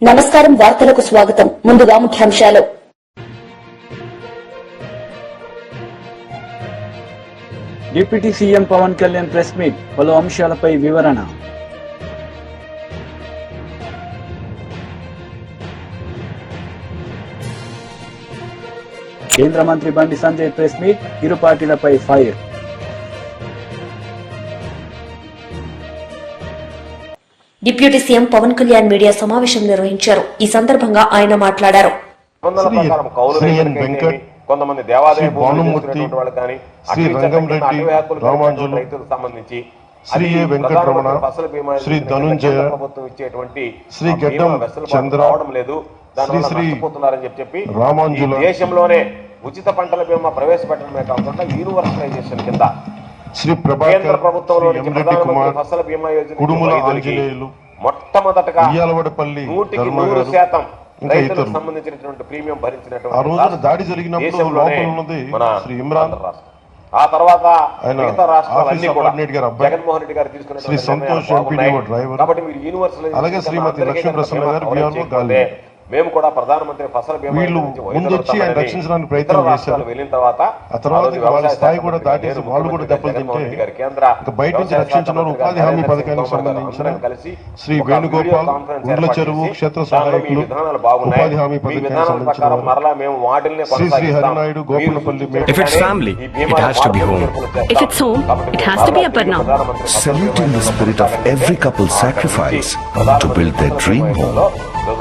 నమస్కారం, వార్తలకు స్వాగతం. ముందుగా ముఖ్యాంశాలు. Deputy CM Pawan Kalyan press meet, పలు అంశాలపై వివరణ. కేంద్ర మంత్రి బండి సంజయ్ ప్రెస్ మీట్, ఇరు పార్టీలపై fire. Deputy CM Pawan Kalyan media సమావేశం నిర్వహించారు. ఈ సందర్భంగా ఆయన మాట్లాడారు. కొంతమంది దేవాదాయ వాళ్ళు కానీ రైతులకు సంబంధించి శ్రీ ఏ వెంకటరమణ, శ్రీ ధనుంజయ, ప్రభుత్వం ఇచ్చేటువంటి శ్రీ గడ్డం చంద్ర, రావడం లేదు, దానివల్ల చెప్పి రామాంజుల దేశంలోనే ఉచిత పంటల బీమా ప్రవేశపెట్టడమే కాకుండా యూనివర్సలైజేషన్ కింద శ్రీ ప్రభాకర్ ప్రభుత్వంలో ఫసల్ బీమా యోజన మొట్టమొదటగా 100% రైతులకు సంబంధించినటువంటి ప్రీమియం భరించినటువంటి దాడి జరిగినప్పుడు లోపల ఉన్నది శ్రీ ఇమ్రాన్ రాష్ట్రం. ఆ తర్వాత మిగతా రాష్ట్రాలన్నీ కూడా జగన్మోహన్ రెడ్డి గారు తీసుకున్న శ్రీ సంతోష్ ఎంపీడీఓ డ్రైవర్, కాబట్టి మీరు యూనివర్సల్ అలాగే శ్రీమతి లక్ష్మీ ప్రసన్న గారు బిఆర్ఓ గాలి, మేము కూడా ప్రధానమంత్రి ఫసల్ బీమా ముందొచ్చి ఆయన రక్షించడానికి ప్రయత్నం చేశారు. వెళ్ళిన తర్వాత ఆ తర్వాత వాళ్ళ స్థాయి కూడా దాటేసి వాళ్ళు కూడా దెబ్బలు తింటే బయట నుంచి రక్షించిన ఉపాధి హామీ పథకానికి సంబంధించిన శ్రీ వేణుగోపాల్, గుండ్ల చెరువు క్షేత్ర సహాయకులు, ఉపాధి హామీ పథకానికి సంబంధించిన Shri Shri Hari Naidu, గోపులపల్లి. If it's family, it has to be home. If it's home, it has to be Aparna. Saluting the spirit of every couple's sacrifice to build their dream home.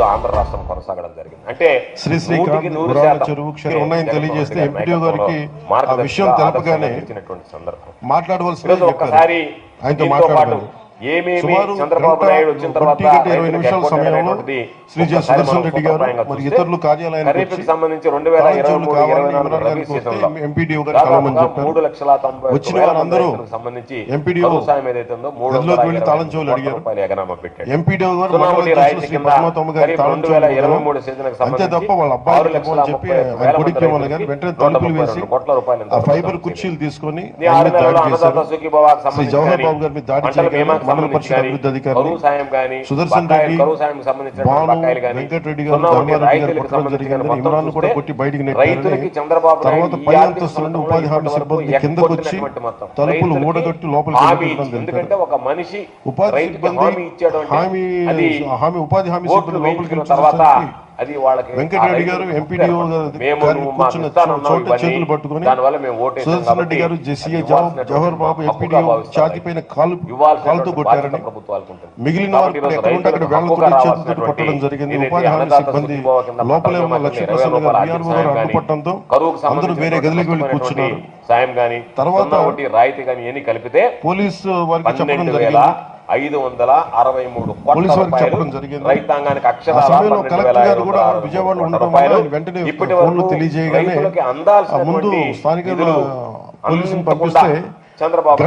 Andhra రాష్ట్రం కొనసాగడం జరిగింది. అంటే శ్రీ శ్రీకాంత్ చెరువు క్షేత్రం ఉన్నాయని తెలియజేస్తే ఎంపీడీఓ గారికి ఆ విషయం తెలపగానే మాట్లాడవలసిన ఒకసారి ఆయనతో మాట్లాడారు. చంద్రబాబు నాయుడు వచ్చిన తర్వాత 20 నిమిషాల సమయంలో శ్రీ జె సుదర్శన్ రెడ్డి గారు మరి ఇతరులు కార్యాలయానికి సంబంధించి ఎంపీడీఓ గారు కలవమని చెప్పారు. వచ్చిన వారందరూ ఎంపీడీఓ గదిలోకి వెళ్లి తాళం చెవులు అడిగారు. ఎంపీడీఓ గారు పద్మావతమ్మ గారి తాళం చెవులు అంతే తప్ప వాళ్ళ అబ్బాయి చెప్పి ఆయన కొడుకు ఇవ్వాలి కానీ వెంటనే తలుపులు వేసి ఆ ఫైబర్ కుర్చీలు తీసుకొని దాడి చేశారు. శ్రీ జవహర్ బాబు గారి మీద దాడి చేయగానే మండల పరిషత్ అభివృద్ధి అధికారులు సుదర్శన్ రెడ్డి, భాను, వెంకటరెడ్డి గారు, ధర్మారెడ్డి గారు కొట్టడం జరిగిందని ఇమ్రాన్ కూడా కొట్టి బయటికి నెట్టారని తర్వాత పై అంతస్తు నుండి ఉపాధి హామీ సిబ్బంది కిందకు వచ్చి తలుపులు ఊడగట్టి లోపలికి ఉపాధి సిబ్బంది ఉపాధి హామీ సిబ్బంది లోపలికి వచ్చేసరికి వెంకటరెడ్డి గారు ఎంపీడీఓ కూర్చున్న చోట చేతులు పట్టుకుని సుదర్శన్ రెడ్డి గారు జెసిఏ జవహర్ బాబు ఎంపీడీఓ ఛాతీ పైన కాలుతో కొట్టారని, మిగిలిన వారు ఎక్కడ ఉంటే అక్కడ వేళ్లతో చేతులతో కొట్టడం జరిగింది. ఉపాధి హామీ సిబ్బంది లోపలే ఉన్న లక్ష్మీ ప్రసన్న గారు బిఆర్ఓ గారు అడ్డుపట్టడంతో అందరూ వేరే గదిలోకి వెళ్లి కూర్చున్నారు. తర్వాత పోలీసు వారికి చెప్పడం జరిగింది. 563 కోట్ల రూపాయలు రైతాంగానికి సమయంలో కలెక్టర్ గారు కూడా విజయవాడలో ఉండడం వల్ల వెంటనే ఫోన్లు తెలియజేయగానే ముందు స్థానిక పోలీసులు పంపిస్తే చంద్రబాబు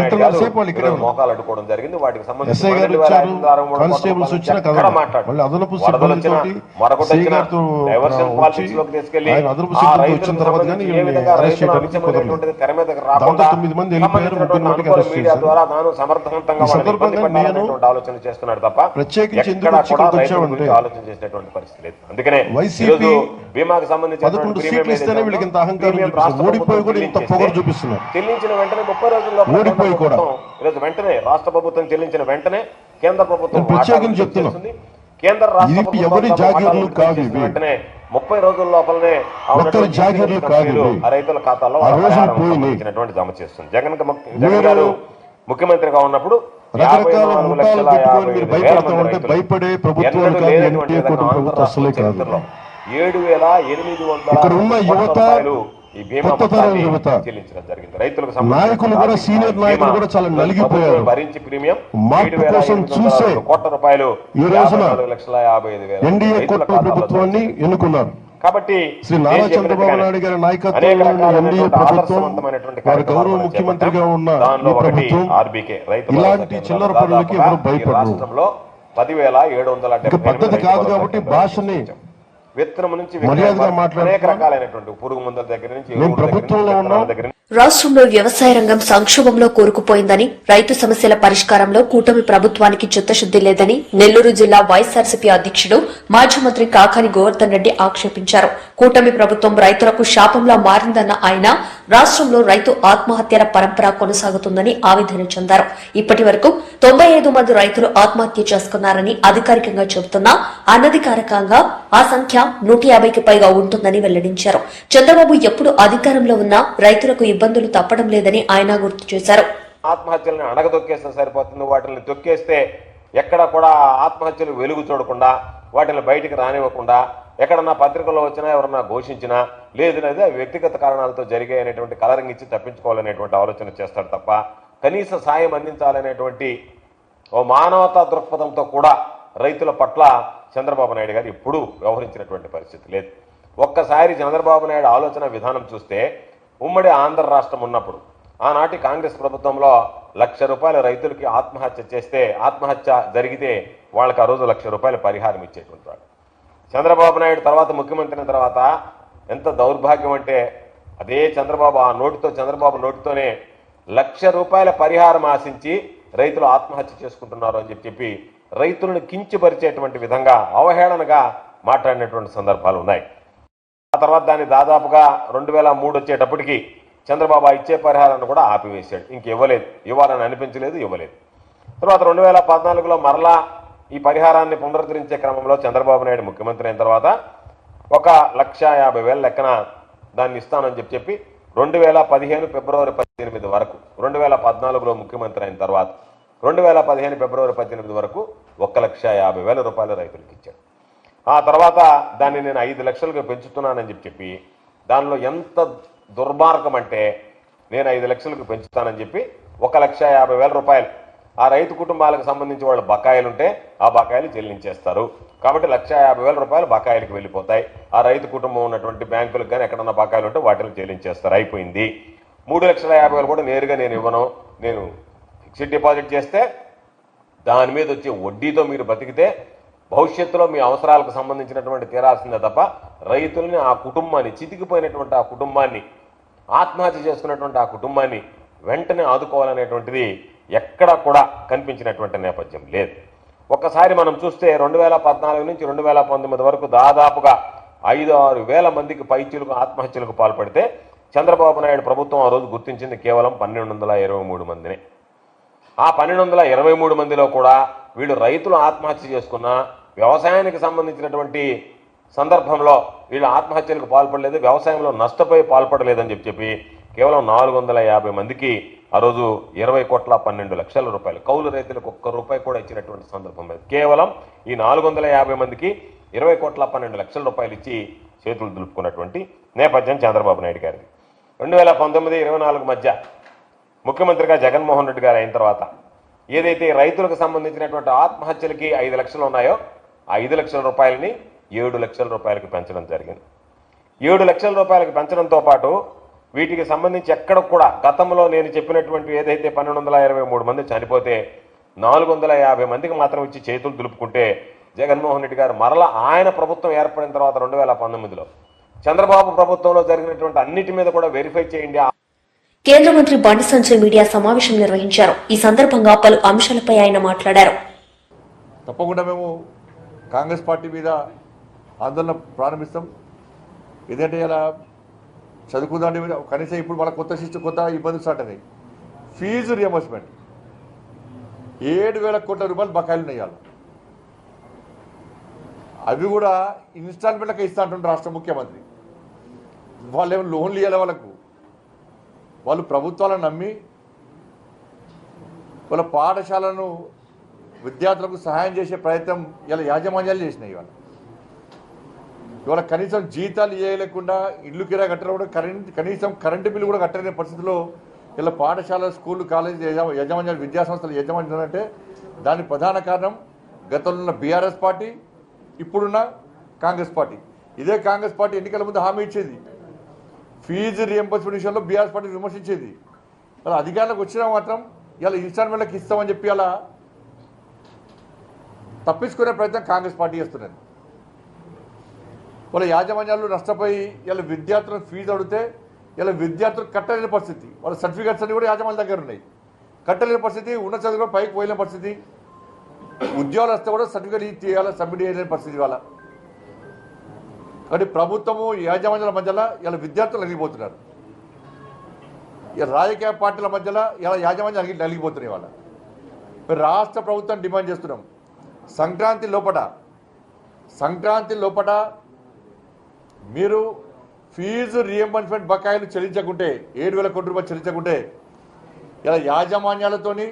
మోకాలు అడ్డుకోవడం జరిగింది. వాటికి ఎస్ఐ గారు వచ్చారు, కానిస్టేబుల్స్ వచ్చినా కదా వాళ్ళు అదనపు సిబ్బందితో వచ్చిన తర్వాత కానీ అరెస్ట్ చేయడానికి కుదరలేదు. దాంతో 9 మంది వెళ్ళిపోయారు, 30 మందికి అరెస్ట్ చేశారు. ఈ సందర్భంగా నేను ప్రత్యేకించి ఎందుకు వచ్చామంటే వైసీపీ 11 సీట్లు ఇస్తేనే వీళ్ళకి ఇంత అహంకారం చూపిస్తున్నారు. ఓడిపోయి కూడా ఇంత పొగరు చూపిస్తున్నారు. చెల్లించిన వెంటనే 30 రోజుల్లో ఈరోజు వెంటనే రాష్ట్ర ప్రభుత్వం చెల్లించిన వెంటనే కేంద్ర ప్రభుత్వం ప్రత్యేకించి చెప్తున్నా, కేంద్ర రాష్ట్ర ఎవరి జాగీర్లు కాదు, వెంటనే 30 రోజుల లోపలనే జాగీర్లు కాదు, రైతుల ఖాతాలో జమ చేస్తుంది. జగన్ గారు ముఖ్యమంత్రిగా ఉన్నప్పుడు రకరకాల ముఠాలు పెట్టుకొని మీరు భయపడతా ఉంటే భయపడే ప్రభుత్వాలు కాదు, ఎన్డీఏ కూటమి ప్రభుత్వం అసలే కాదు. 7,800 ఇక్కడ ఉన్న యువత, కొత్త తరం యువత, నాయకులు కూడా సీనియర్ నాయకులు కూడా చాలా నలిగిపోయారు. మార్పు కోసం చూసే ఈ రోజున ఎన్డీఏ కూటమి ప్రభుత్వాన్ని ఎన్నుకున్నారు. కాబట్టి శ్రీ నారా చంద్రబాబు నాయుడు గారి నాయకత్వంలో ఎన్డీఏ ప్రభుత్వం, వారి గౌరవ ముఖ్యమంత్రిగా ఉన్న ఈ ప్రభుత్వం ఇలాంటి చిల్లర పనులకి ఎవరు భయపడరు. 10,770 పద్ధతి కాదు కాబట్టి భాషని విత్తనం నుంచి మర్యాదగా అనేక రకాలైనటువంటి పురుగు మందుల దగ్గర నుంచి రాష్ట్రంలో వ్యవసాయ రంగం సంక్షోభంలో కూరుకుపోయిందని, రైతు సమస్యల పరిష్కారంలో కూటమి ప్రభుత్వానికి చిత్తశుద్ది లేదని నెల్లూరు జిల్లా వైఎస్ఆర్సీపీ అధ్యక్షుడు మాజీ మంత్రి కాకాని గోవర్ధన్ రెడ్డి ఆక్షేపించారు. కూటమి ప్రభుత్వం రైతులకు శాపంలా మారిందన్న ఆయన రాష్ట్రంలో రైతు ఆత్మహత్యల పరంపర కొనసాగుతుందని ఆవేదన చెందారు. ఇప్పటి వరకు 95 మంది రైతులు ఆత్మహత్య చేసుకున్నారని అధికారికంగా చెబుతున్నా అనధికారికంగా ఆ సంఖ్య 150కి పైగా ఉంటుందని వెల్లడించారు. చంద్రబాబు ఎప్పుడు అధికారంలో ఉన్నా రైతులకు ఇబ్బందులు తప్పడం లేదని ఆయన గుర్తు చేశారు. ఆత్మహత్యలను అణగదొక్కేస్తే సరిపోతుంది. వాటిని తొక్కేస్తే ఎక్కడ కూడా ఆత్మహత్యలు వెలుగు చూడకుండా, వాటిని బయటికి రానివ్వకుండా, ఎక్కడన్నా పత్రికల్లో వచ్చినా ఎవరన్నా ఘోషించినా లేదనేది వ్యక్తిగత కారణాలతో జరిగే అనేటువంటి కలరింగ్ ఇచ్చి తప్పించుకోవాలనేటువంటి ఆలోచన చేస్తాడు తప్ప కనీస సాయం అందించాలనేటువంటి ఓ మానవతా దృక్పథంతో కూడా రైతుల పట్ల చంద్రబాబు నాయుడు గారు ఎప్పుడూ వ్యవహరించినటువంటి పరిస్థితి లేదు. ఒక్కసారి చంద్రబాబు నాయుడు ఆలోచన విధానం చూస్తే ఉమ్మడి ఆంధ్ర రాష్ట్రం ఉన్నప్పుడు ఆనాటి కాంగ్రెస్ ప్రభుత్వంలో ₹1,00,000 రైతులకి ఆత్మహత్య జరిగితే వాళ్ళకి ఆ రోజు ₹1,00,000 పరిహారం ఇచ్చేటువంటి వాడు. చంద్రబాబు నాయుడు తర్వాత ముఖ్యమంత్రి అయిన తర్వాత ఎంత దౌర్భాగ్యం అంటే అదే చంద్రబాబు నోటితోనే ₹1,00,000 పరిహారం ఆశించి రైతులు ఆత్మహత్య చేసుకుంటున్నారు అని చెప్పి రైతులను కించపరిచేటువంటి విధంగా అవహేళనగా మాట్లాడినటువంటి సందర్భాలు ఉన్నాయి. ఆ తర్వాత దాన్ని దాదాపుగా 2003 వచ్చేటప్పటికి చంద్రబాబు ఇచ్చే పరిహారాన్ని కూడా ఆపివేశాడు. ఇవ్వలేదు, ఇవ్వాలని అనిపించలేదు, ఇవ్వలేదు. తర్వాత 2014లో మరలా ఈ పరిహారాన్ని పునరుద్ధరించే క్రమంలో చంద్రబాబు నాయుడు ముఖ్యమంత్రి అయిన తర్వాత 1,50,000 లెక్కన దాన్ని ఇస్తానని చెప్పి 2015 ఫిబ్రవరి 18 వరకు 2014లో ముఖ్యమంత్రి అయిన తర్వాత 2015 ఫిబ్రవరి 18 వరకు ₹1,50,000 రైతులకు ఇచ్చాడు. ఆ తర్వాత దాన్ని నేను 5 లక్షలకు పెంచుతున్నానని చెప్పి దానిలో ఎంత దుర్మార్గం అంటే నేను 5 లక్షలకు పెంచుతానని చెప్పి ₹1,50,000 ఆ రైతు కుటుంబాలకు సంబంధించి వాళ్ళ బకాయిలు ఉంటే ఆ బకాయిలు చెల్లించేస్తారు. కాబట్టి ₹1,50,000 బకాయిలకు వెళ్ళిపోతాయి. ఆ రైతు కుటుంబం ఉన్నటువంటి బ్యాంకులకు కానీ ఎక్కడన్నా బకాయిలు ఉంటే వాటిని చెల్లించేస్తారు. అయిపోయింది. ₹3,50,000 కూడా నేరుగా నేను ఇవ్వను. నేను ఫిక్స్డ్ డిపాజిట్ చేస్తే దాని మీద వచ్చే వడ్డీతో మీరు బతికితే భవిష్యత్తులో మీ అవసరాలకు సంబంధించినటువంటి తీరాల్సిందే తప్ప రైతుల్ని, ఆ కుటుంబాన్ని, చితికిపోయినటువంటి ఆ కుటుంబాన్ని, ఆత్మహత్య చేసుకున్నటువంటి ఆ కుటుంబాన్ని వెంటనే ఆదుకోవాలనేటువంటిది ఎక్కడా కూడా కనిపించినటువంటి నేపథ్యం లేదు. ఒక్కసారి మనం చూస్తే 2014 నుంచి 2019 వరకు దాదాపుగా 5-6 వేల మందికి పైచీలకు ఆత్మహత్యలకు పాల్పడితే చంద్రబాబు నాయుడు ప్రభుత్వం ఆ రోజు గుర్తించింది కేవలం 1,223 మందిని. ఆ 1,223 మందిలో కూడా వీళ్ళు రైతులు ఆత్మహత్య చేసుకున్న, వ్యవసాయానికి సంబంధించినటువంటి సందర్భంలో వీళ్ళు ఆత్మహత్యలకు పాల్పడలేదు, వ్యవసాయంలో నష్టపోయి పాల్పడలేదని చెప్పి కేవలం 450 మందికి ఆ రోజు 20,12 లక్షల కౌలు రైతులకు ₹1 కూడా ఇచ్చినటువంటి సందర్భం లేదు. కేవలం ఈ 450 మందికి 20,12 లక్షల ఇచ్చి చేతులు దులుపుకున్నటువంటి నేపథ్యం చంద్రబాబు నాయుడు గారిది. 2019-24 మధ్య ముఖ్యమంత్రిగా జగన్మోహన్ రెడ్డి గారు అయిన తర్వాత ఏదైతే రైతులకు సంబంధించినటువంటి ఆత్మహత్యలకి 5 లక్షలు ఉన్నాయో ఆ 5 లక్షల రూపాయలని 7 లక్షల రూపాయలకి పెంచడం జరిగింది. 7 లక్షల రూపాయలకి పెంచడంతో పాటు వీటికి సంబంధించి ఎక్కడ కూడా గతంలో నేను చెప్పినటువంటి ఏదైతే 1,223 మంది చనిపోతే 450 మందికి మాత్రం ఇచ్చి చేతులు దులుపుకుంటే జగన్మోహన్ రెడ్డి గారు మరలా ఆయన ప్రభుత్వం ఏర్పడిన తర్వాత 2019లో చంద్రబాబు ప్రభుత్వంలో జరిగినటువంటి అన్నిటి మీద కూడా వెరిఫై చేయండి. కేంద్ర మంత్రి బండి సంజయ్ మీడియా సమావేశం నిర్వహించారు. ఈ సందర్భంగా పలు అంశాలపై ఆయన మాట్లాడారు. తప్పకుండా మేము కాంగ్రెస్ పార్టీ మీద ఆందోళన ప్రారంభిస్తాం. ఏదంటే ఇలా చదువుకుందాండి, కనీసం ఇప్పుడు మన కొత్త ఇబ్బందులు స్టార్ట్ అయినాయి. ఫీజు రియంబర్స్మెంట్ 7,000 కోట్ల రూపాయలు బకాయిలు ఉన్నాయి. అవి కూడా ఇన్స్టాల్మెంట్లకే ఇస్తా అంటుంటారు రాష్ట్ర ముఖ్యమంత్రి. వాళ్ళు ఏమైనా లోన్లు ఇవ్వాలి వాళ్ళకు. వాళ్ళు ప్రభుత్వాలను నమ్మి వాళ్ళ పాఠశాలను విద్యార్థులకు సహాయం చేసే ప్రయత్నం ఇలా యాజమాన్యాలు చేసినాయి. ఇవాళ కనీసం జీతాలు ఇవ్వలేకుండా ఇల్లు కిరా కట్టడం కూడా కనీసం కరెంటు బిల్లు కూడా కట్టలేని పరిస్థితిలో ఇలా పాఠశాల, స్కూళ్ళు, కాలేజీ యజమాన్యాలు, విద్యాసంస్థల యజమాన్యాలు అంటే దానికి ప్రధాన కారణం గతంలో ఉన్న బీఆర్ఎస్ పార్టీ, ఇప్పుడున్న కాంగ్రెస్ పార్టీ. ఇదే కాంగ్రెస్ పార్టీ ఎన్నికల ముందు హామీ ఇచ్చేది. ఫీజు రియంబర్స్మెంట్ విషయంలో బీఆర్ఎస్ పార్టీ విమర్శించేది. అలా అధికారంలోకి వచ్చినా మాత్రం ఇలా ఇన్స్టాల్మెంట్లకు ఇస్తామని చెప్పి అలా తప్పించుకునే ప్రయత్నం కాంగ్రెస్ పార్టీ చేస్తున్నది. వాళ్ళ యాజమాన్యాలు నష్టపోయి ఇలా విద్యార్థులకు ఫీజు అడిగితే ఇలా విద్యార్థులు కట్టలేని పరిస్థితి, వాళ్ళ సర్టిఫికేట్స్ అన్ని కూడా యాజమాన్యాల దగ్గర ఉన్నాయి, కట్టలేని పరిస్థితి, ఉన్న చదువు కూడా పైకి పోయలేని పరిస్థితి, ఉద్యోగాలు వస్తే కూడా సర్టిఫికేట్ చేయాలి, సబ్మిట్ చేయలేని పరిస్థితి వాళ్ళ. కాబట్టి ప్రభుత్వము యాజమాన్యాల మధ్యలో ఇలా విద్యార్థులు నలిగిపోతున్నారు, ఇలా రాజకీయ పార్టీల మధ్యలో ఇలా యాజమాన్యాలు నలిగిపోతున్నాయి వాళ్ళ. రాష్ట్ర ప్రభుత్వం డిమాండ్ చేస్తున్నాం, సంక్రాంతి లోపల మీరు ఫీజు రియంబర్స్మెంట్ బకాయిలు చెల్లించకుంటే 7,000 కోట్ల రూపాయలు చెల్లించకుంటే ఇలా యాజమాన్యాలతోని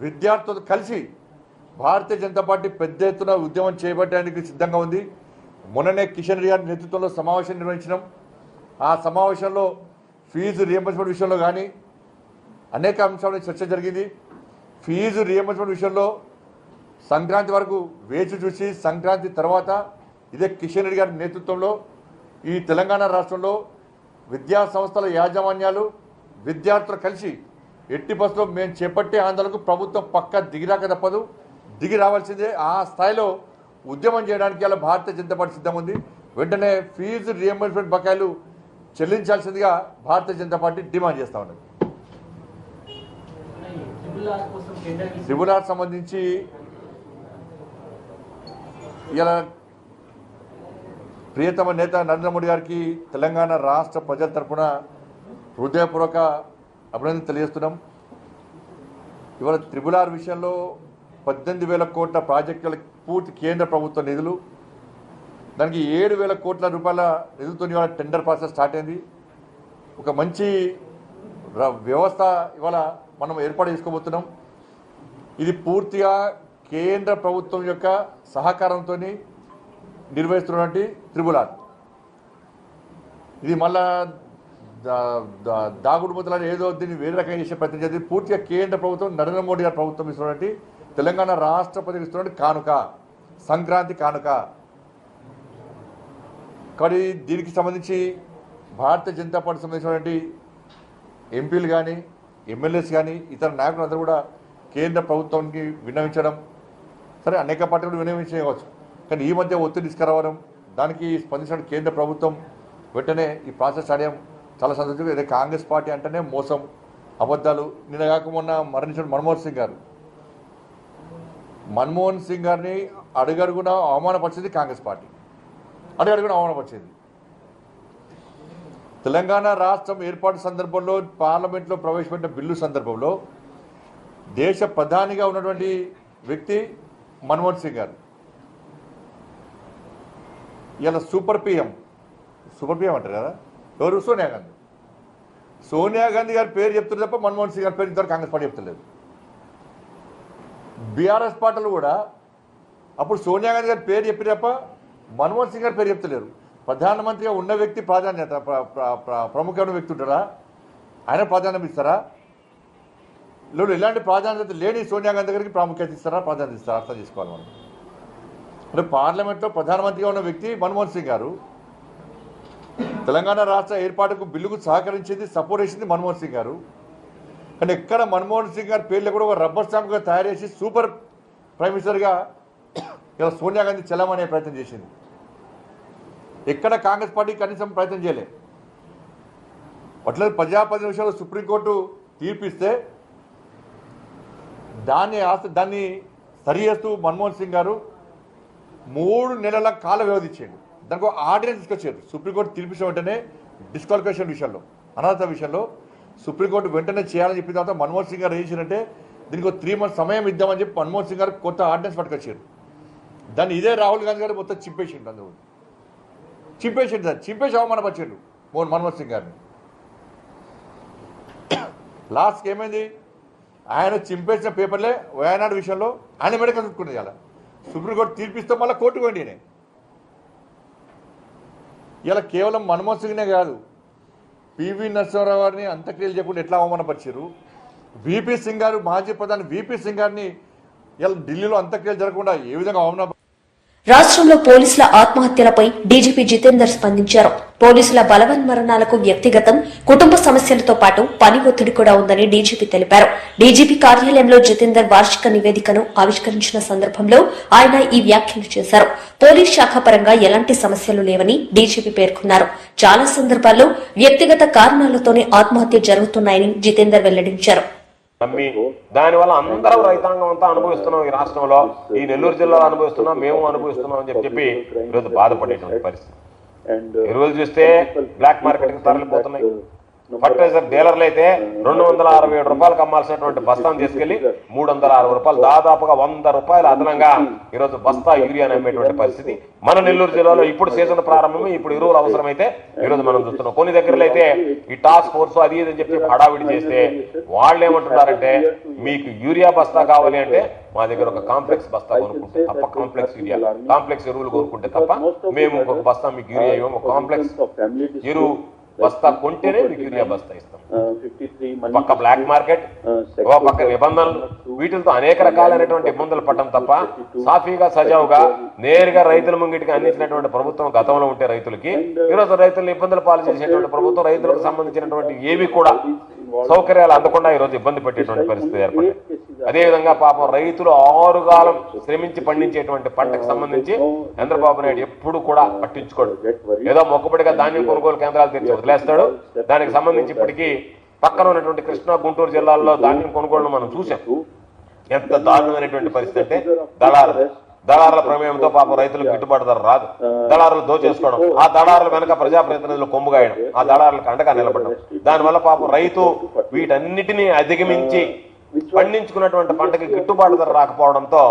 విద్యార్థులతో కలిసి భారతీయ జనతా పార్టీ పెద్ద ఎత్తున ఉద్యమం చేపట్టడానికి సిద్ధంగా ఉంది. మొన్ననే కిషన్ రెడ్డి గారి నేతృత్వంలో సమావేశం నిర్వహించినాం. ఆ సమావేశంలో ఫీజు రియంబర్స్మెంట్ విషయంలో కానీ అనేక అంశాల చర్చ జరిగింది. ఫీజు రియంబర్స్మెంట్ విషయంలో సంక్రాంతి వరకు వేచి చూసి సంక్రాంతి తర్వాత ఇదే కిషన్ రెడ్డి గారి నేతృత్వంలో ఈ తెలంగాణ రాష్ట్రంలో విద్యా సంస్థల యాజమాన్యాలు విద్యార్థులు కలిసి ఎట్టి బస్సులో మేము చేపట్టే ఆందోళనకు ప్రభుత్వం పక్క దిగిరాక తప్పదు, దిగి రావాల్సిందే. ఆ స్థాయిలో ఉద్యమం చేయడానికి అలా భారతీయ జనతా పార్టీ సిద్ధంగా ఉంది. వెంటనే ఫీజు రియంబర్స్మెంట్ బకాయిలు చెల్లించాల్సిందిగా భారతీయ జనతా పార్టీ డిమాండ్ చేస్తూ ఉన్నది. ట్రిబుల్ ఆర్ సంబంధించి ఇలా ప్రియతమ నేత నరేంద్ర మోడీ గారికి తెలంగాణ రాష్ట్ర ప్రజల తరఫున హృదయపూర్వక అభినందన తెలియజేస్తున్నాం. ఇవాళ ట్రిబుల్ ఆర్ విషయంలో 18,000 కోట్ల ప్రాజెక్టుల పూర్తి కేంద్ర ప్రభుత్వ నిధులు, దానికి 7,000 కోట్ల రూపాయల నిధులతో ఇవాళ టెండర్ ప్రాసెస్ స్టార్ట్ అయింది. ఒక మంచి వ్యవస్థ ఇవాళ మనం ఏర్పాటు చేసుకోబోతున్నాం. ఇది పూర్తిగా కేంద్ర ప్రభుత్వం యొక్క సహకారంతో నిర్వహిస్తున్నటువంటి ట్రిబుల్ ఆర్. ఇది మళ్ళా దాగుడు ముద్దలని ఏదో దీన్ని వేరే రకంగా చేసే ప్రయత్నం చేసి పూర్తిగా కేంద్ర ప్రభుత్వం నరేంద్ర మోడీ గారి ప్రభుత్వం ఇస్తున్నటువంటి తెలంగాణ రాష్ట్ర ప్రజలకు ఇస్తున్నటువంటి కానుక, సంక్రాంతి కానుక. కానీ దీనికి సంబంధించి భారతీయ జనతా పార్టీ సంబంధించినటువంటి ఎంపీలు కానీ ఎమ్మెల్యేస్ కానీ ఇతర నాయకులందరూ కూడా కేంద్ర ప్రభుత్వానికి విన్నవించడం, సరే అనేక పార్టీలు విన్నవించవచ్చు, కానీ ఈ మధ్య ఒత్తిడి తీసుకురావడం, దానికి స్పందించిన కేంద్ర ప్రభుత్వం వెంటనే ఈ ప్రాసెస్ స్టార్ట్ చేయడం చాలా సంతోషంగా. ఇదే కాంగ్రెస్ పార్టీ అంటేనే మోసం, అబద్ధాలు. నిన్న కాక మొన్న మరణించిన మన్మోహన్ సింగ్ గారిని అడుగడుగున అవమానపరిచింది కాంగ్రెస్ పార్టీ, అడుగడుగున అవమానపరిచింది. తెలంగాణ రాష్ట్రం ఏర్పాటు సందర్భంలో పార్లమెంట్లో ప్రవేశపెట్టిన బిల్లు సందర్భంలో దేశ ప్రధానిగా ఉన్నటువంటి వ్యక్తి మన్మోహన్ సింగ్ గారు. ఇలా సూపర్ పిఎం అంటారు కదా, ఎవరు? సోనియా గాంధీ గారి పేరు చెప్తున్నారు తప్ప మన్మోహన్ సింగ్ గారి పేరు ఇంతవరకు కాంగ్రెస్ పార్టీ చెప్తలేదు. బీఆర్ఎస్ పార్టీలు కూడా అప్పుడు సోనియా గాంధీ గారి పేరు చెప్పి తప్ప మన్మోహన్ సింగ్ గారి పేరు చెప్తలేరు. ప్రధానమంత్రిగా ఉన్న వ్యక్తి ప్రాధాన్యత, ప్రముఖమైన వ్యక్తి ఉంటారా, ఆయన ప్రాధాన్యత ఇస్తారా? లేదు, ఎలాంటి ప్రాధాన్యత లేని సోనియా గాంధీ గారికి ప్రాముఖ్యత ఇస్తారా, ప్రాధాన్యత ఇస్తారా? అర్థం చేసుకోవాలి మనం. అంటే పార్లమెంట్లో ప్రధానమంత్రిగా ఉన్న వ్యక్తి మన్మోహన్ సింగ్ గారు, తెలంగాణ రాష్ట్ర ఏర్పాటుకు బిల్లుకు సహకరించింది, సపోర్ట్ చేసింది మన్మోహన్ సింగ్ గారు. కానీ ఎక్కడ మన్మోహన్ సింగ్ గారి పేర్లు కూడా ఒక రబ్బర్ స్టాంప్గా తయారు చేసి సూపర్ ప్రైమ్ మినిస్టర్గా ఇలా సోనియా గాంధీ చెల్లమనే ప్రయత్నం చేసింది. ఎక్కడ కాంగ్రెస్ పార్టీ కనీసం ప్రయత్నం చేయలే. అట్లా ప్రజాప్రతినిధి విషయంలో సుప్రీంకోర్టు తీర్పిస్తే దాన్ని సరి చేస్తూ మన్మోహన్ సింగ్ గారు 3 నెలల కాల వ్యవధి ఇచ్చాడు. దానికి ఒక ఆర్డినెన్స్ తీసుకొచ్చారు. సుప్రీంకోర్టు తీర్పిన వెంటనే డిస్క్వాలిఫికేషన్ విషయంలో, అనర్హత విషయంలో సుప్రీంకోర్టు వెంటనే చేయాలని చెప్పిన తర్వాత మన్మోహన్ సింగ్ గారు ఏం చేశారంటే దీనికి 3 మంత్స్ సమయం ఇద్దామని చెప్పి మన్మోహన్ సింగ్ గారు కొత్త ఆర్డినెన్స్ పట్టుకొచ్చారు. దాన్ని ఇదే రాహుల్ గాంధీ గారు మొత్తం చింపేసిండు. అందులో చింపేసి అవమానపరిచాడు మన్మోహన్ సింగ్ గారిని. లాస్ట్కి ఏమైంది, ఆయన చింపేసిన పేపర్లే వయనాడు విషయంలో ఆయన మెడక చుట్టుకునేది. అలా సుప్రీంకోర్టు తీర్పిస్తే మళ్ళీ కోర్టుకు పోయింది. నేను ఇలా కేవలం మన్మోహన్ సింగ్నే కాదు, పివి నరసింహారావు గారిని అంత్యక్రియలు చేయకుండా ఎట్లా అవమానపరిచారు. విపి సింగ్ గారు, మాజీ ప్రధాని విపి సింగ్ గారిని ఇలా ఢిల్లీలో అంత్యక్రియలు జరగకుండా ఏ విధంగా అవమాన. రాష్ట్రంలో పోలీసుల ఆత్మహత్యలపై డీజీపీ జితేందర్ స్పందించారు. పోలీసుల బలవన్మరణాలకు వ్యక్తిగతం, కుటుంబ సమస్యలతో పాటు పని ఒత్తిడి కూడా ఉందని డీజీపీ తెలిపారు. డీజీపీ కార్యాలయంలో జితేందర్ వార్షిక నివేదికను ఆవిష్కరించిన సందర్భంలో ఆయన ఈ వ్యాఖ్యలు చేశారు. పోలీస్ శాఖ పరంగా ఎలాంటి సమస్యలు లేవని డీజీపీ పేర్కొన్నారు. చాలా సందర్భాల్లో వ్యక్తిగత కారణాలతోనే ఆత్మహత్య జరుగుతున్నాయని జితేందర్ వెల్లడించారు. దానివల్ల అందరం రైతాంగం అంతా అనుభవిస్తున్నాం. ఈ రాష్ట్రంలో, ఈ నెల్లూరు జిల్లాలో అనుభవిస్తున్నాం, మేము అనుభవిస్తున్నాం అని చెప్పి ఈరోజు బాధపడేటువంటి పరిస్థితి. ఎరువులు చూస్తే బ్లాక్ మార్కెట్ కి తరలిపోతున్నాయి. ఫర్టిలైజర్ డీలర్లు అయితే 267 రూపాయలకు అమ్మాల్సినటువంటి బస్తాను తీసుకెళ్లి 360 రూపాయలు, దాదాపుగా 100 రూపాయలు అదనంగా ఈరోజు బస్తా యూరియాని అమ్మేటువంటి పరిస్థితి మన నెల్లూరు జిల్లాలో. ఇప్పుడు సీజన్ ప్రారంభమే, ఇప్పుడు ఎరువులు అవసరమైతే ఈరోజు మనం చూస్తున్నాం. కొన్ని దగ్గరలో అయితే ఈ టాస్క్ ఫోర్స్ అది ఇది అని చెప్పి హడావిడి చేస్తే వాళ్ళు ఏమంటున్నారంటే, మీకు యూరియా బస్తా కావాలి అంటే మా దగ్గర ఒక కాంప్లెక్స్ బస్తా కొనుక్కుంటే తప్ప, కాంప్లెక్స్ యూరియా కాంప్లెక్స్ ఎరువులు కొనుక్కుంటే తప్ప మేము ఒక బస్తా మీకు యూరియా ఇవ్వము, కాంప్లెక్స్ ఎరువు బస్తా కొంటేనే మీకు యూరియా బస్తా ఇస్తాం. పక్క బ్లాక్ మార్కెట్, ఓ పక్క నిబంధనలు, వీటితో అనేక రకాలైనటువంటి ఇబ్బందులు పడటం తప్ప సాఫీగా సజావుగా నేరుగా రైతుల ముంగిటికి అందించినటువంటి ప్రభుత్వం గతంలో ఉంటే రైతులకి, ఈరోజు రైతులను ఇబ్బందులు పాలు చేసేటువంటి ప్రభుత్వం రైతులకు సంబంధించినటువంటి ఏవి కూడా సౌకర్యాలు అందకుండా ఈరోజు ఇబ్బంది పెట్టేటువంటి పరిస్థితి ఏర్పడింది. అదేవిధంగా పాపం రైతులు ఆరుగాలం శ్రమించి పండించేటువంటి పంటకు సంబంధించి చంద్రబాబు నాయుడు ఎప్పుడు కూడా పట్టించుకోడు. ఏదో మొక్కుబడిగా ధాన్యం కొనుగోలు కేంద్రాలు తెచ్చి వదిలేస్తాడు. దానికి సంబంధించి ఇప్పటికీ పక్కన ఉన్నటువంటి కృష్ణా, గుంటూరు జిల్లాల్లో ధాన్యం కొనుగోలు మనం చూసాం. ఎంత దారుణమైనటువంటి పరిస్థితి అంటే, దళారుల ప్రమేయంతో పాపం రైతులకు గిట్టుబాటు ధర రాదు, దళారులు దోచేసుకోవడం, ఆ దళారుల వెనక ప్రజాప్రతినిధులు కొమ్ముగాయడం, ఆ దళారులకు అండగా నిలబడడం, దానివల్ల పాపం రైతు వీటన్నిటినీ అధిగమించి పండించుకున్నటువంటి పంటకి గిట్టుబాటు ధర రాకపోవడంతో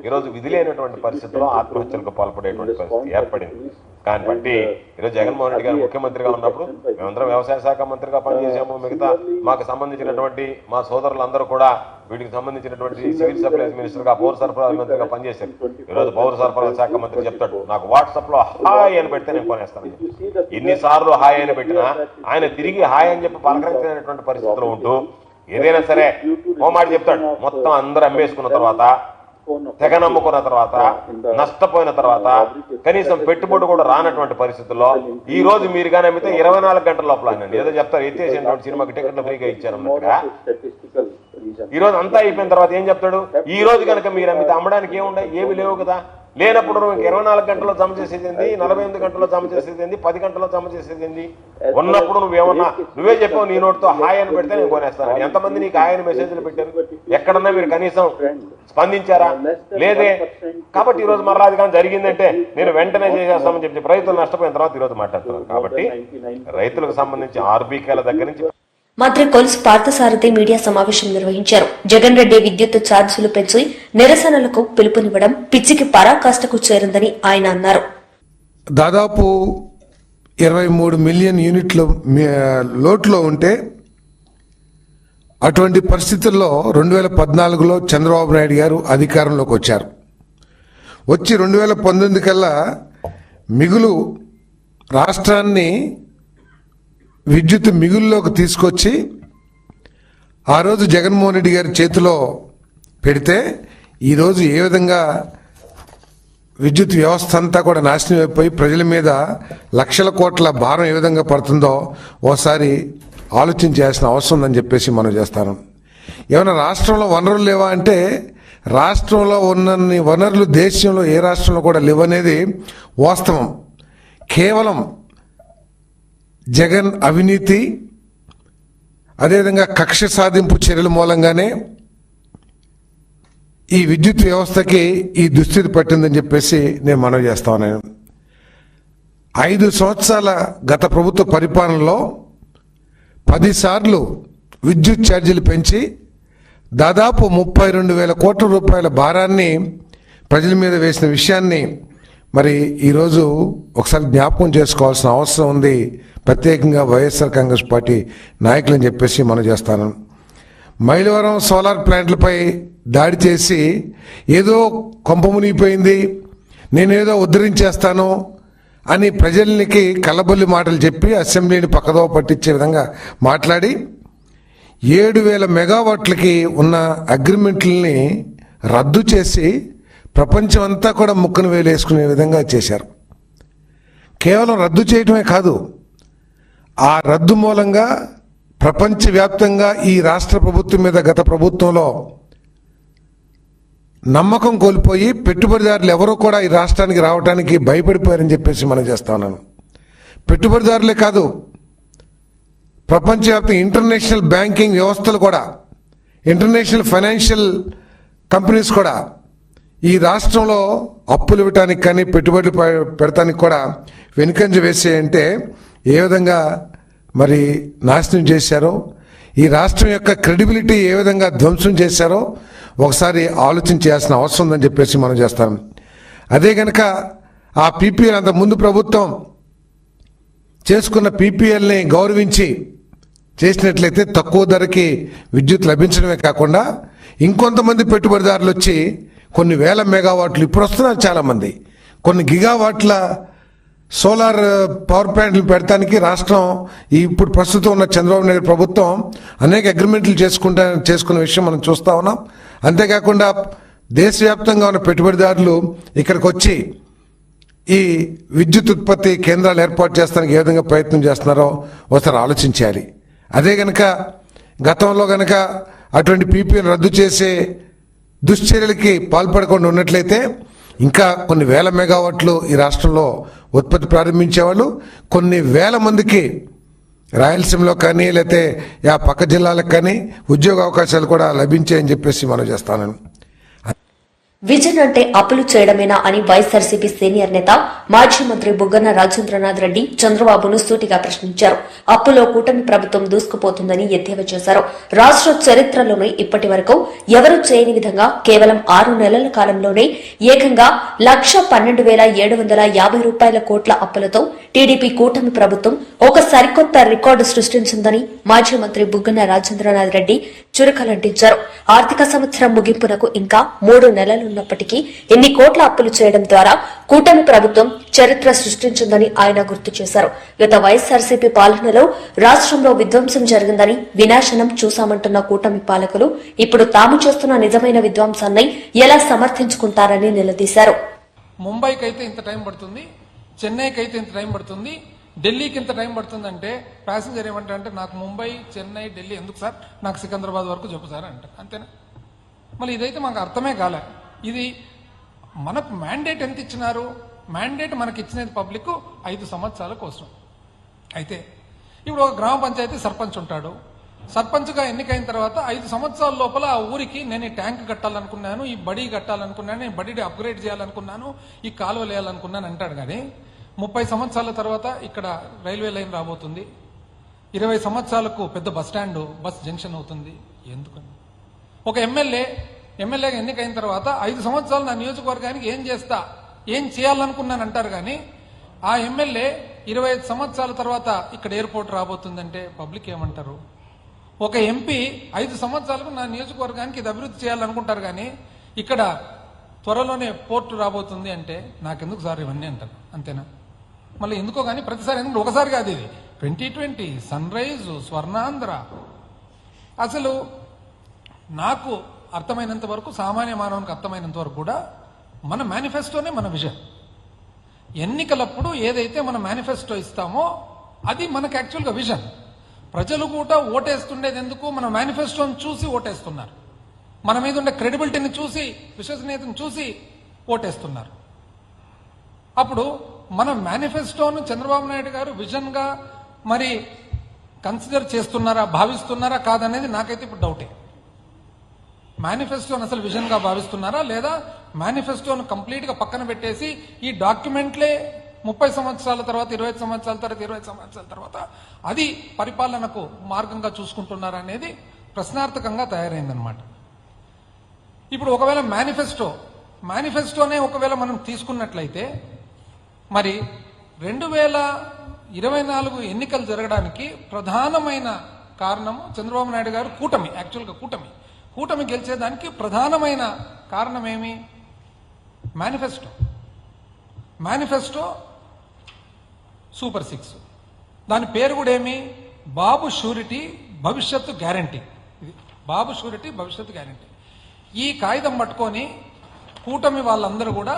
ఈరోజు విధి లేనటువంటి పరిస్థితుల్లో ఆత్మహత్యలకు పాల్పడేటువంటి పరిస్థితి ఏర్పడింది. కానీ బట్టి ఈరోజు జగన్మోహన్ రెడ్డి గారు ముఖ్యమంత్రిగా ఉన్నప్పుడు మేమందరం వ్యవసాయ శాఖ మంత్రిగా పనిచేసాము. మిగతా మాకు సంబంధించినటువంటి మా సోదరులందరూ కూడా వీటికి సంబంధించినటువంటి సివిల్ సప్లైస్ మినిస్టర్ గా, పౌర సరఫరాల మంత్రిగా పనిచేశారు. ఈరోజు పౌర సరఫరాల శాఖ మంత్రి చెప్తాడు, నాకు వాట్సాప్ లో హాయ్ అని పెడితే నేను కొనేస్తాను. ఎన్నిసార్లు హాయ్ అని పెట్టినా ఆయన తిరిగి హాయ్ అని చెప్పి పలకరించినటువంటి పరిస్థితులు ఉంటూ ఏదైనా సరే ఓ మాట చెప్తాడు. మొత్తం అందరూ అమ్మేసుకున్న తర్వాత, తెగ నమ్ముకున్న తర్వాత, నష్టపోయిన తర్వాత, కనీసం పెట్టుబడి కూడా రానటువంటి పరిస్థితుల్లో ఈ రోజు మీరు కానీ అమ్మితే 24 గంటల లోపల ఏదో చెప్తారు, ఎత్తేసినటువంటి సినిమాకి టికెట్లు ఫ్రీగా ఇచ్చారన్నట్టుగా. ఈ రోజు అంతా అయిపోయిన తర్వాత ఏం చెప్తాడు, ఈ రోజు కనుక మీరు అమ్మితే అమ్మడానికి ఏమి లేవు కదా. లేనప్పుడు నువ్వు 24 గంటల్లో జమ చేసేది, 48 గంటల్లో జమ చేసేది, 10 గంటల్లో జమ చేసేది. ఉన్నప్పుడు నువ్వేమన్నా నువ్వే చెప్పావు నీ నోటితో హాయ్ అని పెడితే నేను కొనేస్తాను. ఎంతమంది నీకు హాయ్ అని మెసేజ్లు పెట్టారు? ఎక్కడన్నా మీరు కనీసం స్పందించారా? లేదే. కాబట్టి ఈ రోజు మరలా అది కానీ జరిగిందంటే నేను వెంటనే చేసేస్తామని చెప్పి రైతులు నష్టపోయిన తర్వాత ఈరోజు మాట్లాడుతున్నారు. కాబట్టి రైతులకు సంబంధించి ఆర్బీకేల దగ్గర నుంచి మంత్రి కొలుసు పార్థసారథి మీడియా సమావేశం నిర్వహించారు. జగన్ రెడ్డి విద్యుత్ ఛార్జీలు పెంచి నిరసనలకు పిలుపునివ్వడం పిచ్చికి పరాకాష్ఠకు చేరిందని ఆయన అన్నారు. దాదాపు 23 మిలియన్ యూనిట్లు లోట్లో ఉంటే అటువంటి పరిస్థితుల్లో 2014లో చంద్రబాబు నాయుడు గారు అధికారంలోకి వచ్చారు. వచ్చి 2019 కల్లా మిగులు రాష్ట్రాన్ని విద్యుత్ మిగుల్లోకి తీసుకొచ్చి ఆ రోజు జగన్మోహన్ రెడ్డి గారి చేతిలో పెడితే ఈరోజు ఏ విధంగా విద్యుత్ వ్యవస్థ అంతా కూడా నాశనం అయిపోయి ప్రజల మీద లక్షల కోట్ల భారం ఏ విధంగా పడుతుందో ఓసారి ఆలోచించాల్సిన అవసరం ఉందని చెప్పేసి మనం చేస్తాను. ఏమైనా రాష్ట్రంలో వనరులు లేవా అంటే, రాష్ట్రంలో ఉన్నన్ని వనరులు దేశంలో ఏ రాష్ట్రంలో కూడా లేవనేది వాస్తవం. కేవలం జగన్ అవినీతి, అదేవిధంగా కక్ష సాధింపు చర్యల మూలంగానే ఈ విద్యుత్ వ్యవస్థకి ఈ దుస్థితి పట్టిందని చెప్పేసి నేను మనవి చేస్తా ఉన్నాను. 5 సంవత్సరాల గత ప్రభుత్వ పరిపాలనలో 10 సార్లు విద్యుత్ ఛార్జీలు పెంచి దాదాపు 32,000 కోట్ల రూపాయల భారాన్ని ప్రజల మీద వేసిన విషయాన్ని మరి ఈరోజు ఒకసారి జ్ఞాపకం చేసుకోవాల్సిన అవసరం ఉంది, ప్రత్యేకంగా వైఎస్ఆర్ కాంగ్రెస్ పార్టీ నాయకులని చెప్పేసి మనం చేస్తాను. మైలవరం సోలార్ ప్లాంట్లపై దాడి చేసి ఏదో కొంప మునిగిపోయింది, నేనేదో ఉద్ధరించేస్తాను అని ప్రజలకి కల్లబొల్లి మాటలు చెప్పి అసెంబ్లీని పక్కదోవ పట్టించే విధంగా మాట్లాడి 7,000 మెగావాట్లకి ఉన్న అగ్రిమెంట్లని రద్దు చేసి ప్రపంచం అంతా కూడా ముక్కను వేలేసుకునే విధంగా చేశారు. కేవలం రద్దు చేయటమే కాదు, ఆ రద్దు మూలంగా ప్రపంచవ్యాప్తంగా ఈ రాష్ట్ర ప్రభుత్వం మీద గత ప్రభుత్వంలో నమ్మకం కోల్పోయి పెట్టుబడిదారులు ఎవరూ కూడా ఈ రాష్ట్రానికి రావడానికి భయపడిపోయారని చెప్పేసి మనం చేస్తా ఉన్నాను. పెట్టుబడిదారులే కాదు, ప్రపంచవ్యాప్తంగా ఇంటర్నేషనల్ బ్యాంకింగ్ వ్యవస్థలు కూడా, ఇంటర్నేషనల్ ఫైనాన్షియల్ కంపెనీస్ కూడా ఈ రాష్ట్రంలో అప్పులు ఇవ్వటానికి కానీ పెట్టుబడులు పెడతానికి కూడా వెనుకంజ వేసేయంటే ఏ విధంగా మరి నాశనం చేశారో, ఈ రాష్ట్రం యొక్క క్రెడిబిలిటీ ఏ విధంగా ధ్వంసం చేశారో ఒకసారి ఆలోచన చేయాల్సిన అవసరం ఉందని చెప్పేసి మనం చేస్తాం. అదే కనుక ఆ పీపీఎల్ అంత ముందు ప్రభుత్వం చేసుకున్న పీపీఎల్ని గౌరవించి చేసినట్లయితే తక్కువ ధరకి విద్యుత్ లభించడమే కాకుండా ఇంకొంతమంది పెట్టుబడిదారులు వచ్చి కొన్ని వేల మెగావాట్లు ఇప్పుడు వస్తున్నారు, చాలామంది కొన్ని గిగావాట్ల సోలార్ పవర్ ప్లాంట్లు పెడతానికి రాష్ట్రం ఇప్పుడు ప్రస్తుతం ఉన్న చంద్రబాబు నాయుడు ప్రభుత్వం అనేక అగ్రిమెంట్లు చేసుకున్న విషయం మనం చూస్తా ఉన్నాం. అంతేకాకుండా దేశవ్యాప్తంగా ఉన్న పెట్టుబడిదారులు ఇక్కడికి వచ్చి ఈ విద్యుత్ ఉత్పత్తి కేంద్రాలు ఏర్పాటు చేస్తానికి ఏ విధంగా ప్రయత్నం చేస్తున్నారో ఒకసారి ఆలోచించాలి. అదే గనక గతంలో గనక అటువంటి పీపీఎల్ రద్దు చేసే దుశ్చర్యలకి పాల్పడకుండా ఉన్నట్లయితే ఇంకా కొన్ని వేల మెగావాట్లు ఈ రాష్ట్రంలో ఉత్పత్తి ప్రారంభించేవాళ్ళు, కొన్ని వేల మందికి రాయలసీమలో కానీ లేకపోతే ఆ పక్క జిల్లాలకు కానీ ఉద్యోగ అవకాశాలు కూడా లభించాయని చెప్పేసి మనం చేస్తాను. విజన్ అంటే అప్పులు చేయడమేనా అని వైఎస్ఆర్సీపీ సీనియర్ నేత మాజీ మంత్రి బుగ్గన రాజేంద్రనాథ్ రెడ్డి చంద్రబాబును సూటిగా ప్రశ్నించారు. అప్పులో కూటమి ప్రభుత్వం దూసుకుపోతుందని ఎద్దేవా చేశారు. రాష్ట్ర చరిత్రలోనే ఇప్పటి వరకు ఎవరూ చేయని విధంగా కేవలం 6 నెలల కాలంలోనే ఏకంగా 1,12,750 రూపాయల కోట్ల అప్పులతో టీడీపీ కూటమి ప్రభుత్వం ఒక సరికొత్త రికార్డు సృష్టించిందని మాజీ మంత్రి బుగ్గన రాజేంద్రనాథ్ రెడ్డి చురకలంటించారు. ఆర్థిక సంవత్సరం ముగింపునకు ఇంకా 3 నెలలు ఉన్నప్పటికీ ఎన్ని కోట్ల అప్పులు చేయడం ద్వారా కూటమి ప్రభుత్వం చరిత్ర సృష్టించిందని ఆయన గుర్తు చేశారు. గత వైఎస్ఆర్సీపీ పాలనలో రాష్ట్రంలో విధ్వంసం జరిగిందని, వినాశనం చూశామంటున్న కూటమి పాలకులు ఇప్పుడు తాము చేస్తున్న నిజమైన విధ్వంసాన్ని ఎలా సమర్థించుకుంటారని నిలదీశారు. ముంబైకి అయితే ఇంత టైం పడుతుంది, చెన్నైకి అయితే ఇంత టైం పడుతుంది, ఢిల్లీకి ఇంత టైం పడుతుందంటే ప్యాసింజర్ ఏమంటారంటే నాకు ముంబై, చెన్నై, ఢిల్లీ ఎందుకు సార్, నాకు సికింద్రాబాద్ వరకు చెప్పు సార్ అంటారు. అంతేనా? మళ్ళీ ఇదైతే మాకు అర్థమే కాలే. ఇది మనకు మ్యాండేట్ ఎంత ఇచ్చినారు? మ్యాండేట్ మనకి ఇచ్చినది పబ్లిక్ 5 సంవత్సరాల కోసం. అయితే ఇప్పుడు ఒక గ్రామ పంచాయతీ సర్పంచ్ ఉంటాడు. సర్పంచ్గా ఎన్నికైన తర్వాత 5 సంవత్సరాల లోపల ఆ ఊరికి నేను ఈ ట్యాంక్ కట్టాలనుకున్నాను, ఈ బడి కట్టాలనుకున్నాను, ఈ బడి అప్గ్రేడ్ చేయాలనుకున్నాను, ఈ కాలువ వేయాలనుకున్నాను అంటాడు. కానీ 30 సంవత్సరాల తర్వాత ఇక్కడ రైల్వే లైన్ రాబోతుంది, 20 సంవత్సరాలకు పెద్ద బస్ స్టాండ్, బస్ జంక్షన్ అవుతుంది. ఎందుకని? ఒక ఎమ్మెల్యేగా ఎన్నికైన తర్వాత 5 సంవత్సరాలు నా నియోజకవర్గానికి ఏం చేస్తా, ఏం చేయాలనుకున్నాను అంటారు. కానీ ఆ ఎమ్మెల్యే 25 సంవత్సరాల తర్వాత ఇక్కడ ఎయిర్పోర్ట్ రాబోతుందంటే పబ్లిక్ ఏమంటారు? ఒక ఎంపీ 5 సంవత్సరాలకు నా నియోజకవర్గానికి ఇది అభివృద్ధి చేయాలనుకుంటారు. కానీ ఇక్కడ త్వరలోనే పోర్టు రాబోతుంది అంటే నాకెందుకు సార్ ఇవన్నీ అంటారు. అంతేనా? మళ్ళీ ఎందుకో కానీ ప్రతిసారి ఎందుకు ఒకసారి కాదు, ఇది 2020 సన్ రైజ్, స్వర్ణాంధ్ర. అసలు నాకు అర్థమైనంత వరకు, సామాన్య మానవునికి అర్థమైనంత వరకు కూడా మన మేనిఫెస్టోనే మన విజన్. ఎన్నికలప్పుడు ఏదైతే మన మేనిఫెస్టో ఇస్తామో అది మనకు యాక్చువల్గా విజన్. ప్రజలు కూడా ఓటేస్తుండేది ఎందుకు? మన మేనిఫెస్టోని చూసి ఓటేస్తున్నారు. మన మీద ఉండే క్రెడిబిలిటీని చూసి, విశ్వసనీయతను చూసి ఓటేస్తున్నారు. అప్పుడు మన మేనిఫెస్టోను చంద్రబాబు నాయుడు గారు విజన్గా మరి కన్సిడర్ చేస్తున్నారా, భావిస్తున్నారా కాదనేది నాకైతే ఇప్పుడు డౌటే. మేనిఫెస్టోను అసలు విజన్గా భావిస్తున్నారా, లేదా మేనిఫెస్టోను కంప్లీట్గా పక్కన పెట్టేసి ఈ డాక్యుమెంట్లే 30 సంవత్సరాల తర్వాత, 25 సంవత్సరాల తర్వాత, 20 సంవత్సరాల తర్వాత అది పరిపాలనకు మార్గంగా చూసుకుంటున్నారా అనేది ప్రశ్నార్థకంగా తయారైందనమాట. ఇప్పుడు ఒకవేళ మేనిఫెస్టోనే ఒకవేళ మనం తీసుకున్నట్లయితే మరి 2024 ఎన్నికలు జరగడానికి ప్రధానమైన కారణం చంద్రబాబు నాయుడు గారు కూటమి. యాక్చువల్గా కూటమి గెలిచేదానికి ప్రధానమైన కారణం ఏమి? Manifesto super 6. దాని పేరు కూడా ఏమి? బాబు షూరిటీ భవిష్యత్తు గ్యారంటీ. ఇది బాబు షూరిటీ భవిష్యత్తు గ్యారంటీ. ఈ కాగితం పట్టుకొని కూటమి వాళ్ళందరూ కూడా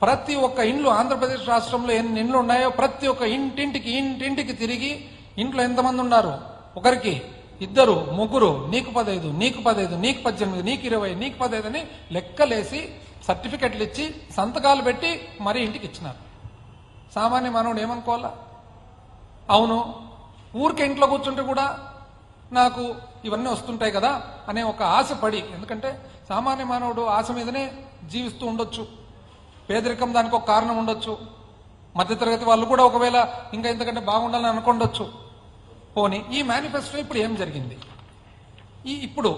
ప్రతి ఒక్క ఇండ్లు, ఆంధ్రప్రదేశ్ రాష్ట్రంలో ఎన్ని ఇండ్లు ఉన్నాయో ప్రతి ఒక్క ఇంటింటికి తిరిగి ఇంట్లో ఎంతమంది ఉన్నారు, ఒకరికి ఇద్దరు ముగ్గురు నీకు 15, నీకు 15, నీకు 18, నీకు 20, నీకు 15 అని లెక్కలేసి సర్టిఫికెట్లు ఇచ్చి సంతకాలు పెట్టి మరీ ఇంటికి ఇచ్చినారు. సామాన్య మానవుడు ఏమనుకోవాలా? అవును, ఊరికే ఇంట్లో కూర్చుంటే కూడా నాకు ఇవన్నీ వస్తుంటాయి కదా అనే ఒక ఆశ పడి, ఎందుకంటే సామాన్య మానవుడు ఆశ మీదనే జీవిస్తూ ఉండొచ్చు. పేదరికం దానికి ఒక కారణం ఉండొచ్చు. మధ్యతరగతి వాళ్ళు కూడా ఒకవేళ ఇంకా ఇంతకంటే బాగుండాలని అనుకోండొచ్చు. పోనీ ఈ మేనిఫెస్టో ఇప్పుడు ఏం జరిగింది? ఇప్పుడు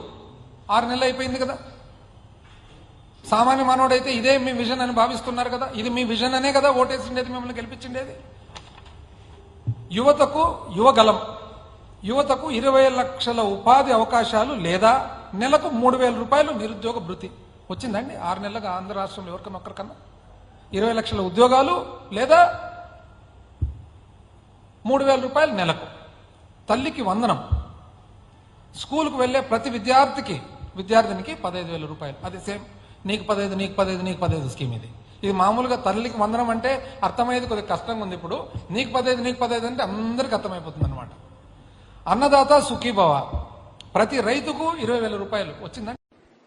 6 నెలలు అయిపోయింది కదా. సామాన్య మానవుడు అయితే ఇదే మీ విజన్ అని భావిస్తున్నారు కదా. ఇది మీ విజన్ అనే కదా ఓటేసిండేది, మిమ్మల్ని గెలిపించిండేది. యువతకు యువగలం, యువతకు 20 లక్షల ఉపాధి అవకాశాలు లేదా నెలకు 3,000 రూపాయలు నిరుద్యోగ భృతి వచ్చిందండి 6 నెలలుగా ఆంధ్ర రాష్ట్రంలో ఎవరికన్నా ఒక్కరికన్నా. 20 లక్షల ఉద్యోగాలు లేదా 3,000 రూపాయలు నెలకు. తల్లికి వందనం. స్కూల్కు వెళ్లే ప్రతి విద్యార్థినికి 15,000 రూపాయలు. అది సేమ్ నీకు 15, నీకు 15, నీకు 15 స్కీమ్ ఇది. ఇది మామూలుగా తల్లికి వందనం అంటే అర్థమయ్యేది కొద్దిగా కష్టంగా ఉంది. ఇప్పుడు నీకు 15, నీకు 15 అంటే అందరికి అర్థమైపోతుంది అనమాట. అన్నదాత సుఖీభవ, ప్రతి రైతుకు 20,000 రూపాయలు వచ్చిందండి.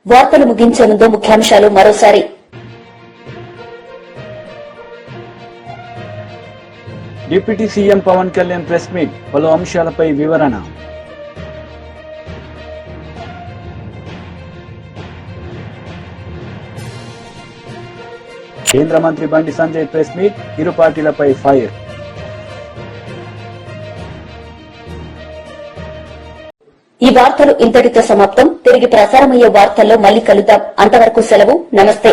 వార్తలు ముగించే ముందు ముఖ్యాంశాలు మరోసారి. Deputy CM Pawan Kalyan press meet, పలు అంశాలపై వివరణ. కేంద్ర మంత్రి బండి సంజయ్ ప్రెస్ మీట్, ఇరు పార్టీలపై ఫైర్. ఈ వార్తలు ఇంతటితో సమాప్తం. తిరిగి ప్రసారమయ్యే వార్తల్లో మళ్లీ కలుద్దాం. అంతవరకు సెలవు. నమస్తే.